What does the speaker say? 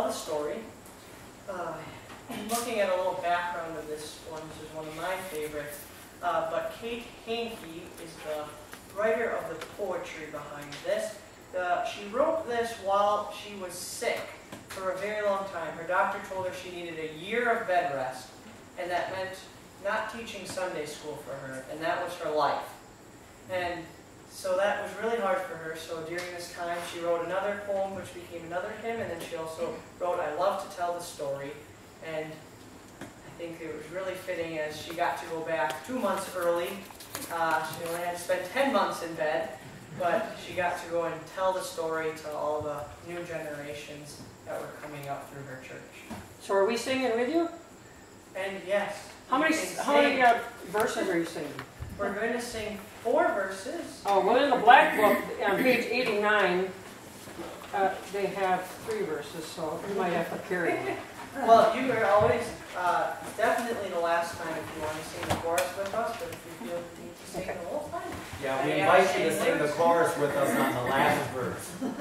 the story. Looking at a little background of this one, which is one of my favorites, but Kate Hankey is the writer of the poetry behind this. She wrote this while she was sick for a very long time. Her doctor told her she needed a year of bed rest, and that meant not teaching Sunday school for her, and that was her life. And so that was really hard for her, so during this time she wrote another poem which became another hymn, and then she also wrote I Love to Tell the Story, and I think it was really fitting as she got to go back 2 months early. She only had to spend 10 months in bed, but she got to go and tell the story to all the new generations that were coming up through her church. So are we singing with you? And yes. How many verses are you singing? We're going to sing 4 verses. Oh, well, in the Black Book, on page 89, they have 3 verses, so you might have to carry them. Well, you are always, definitely the last time if you want to sing the chorus with us, but if you feel you need to sing the whole time. Yeah, we invite you to sing the chorus with us on the last verse. Okay.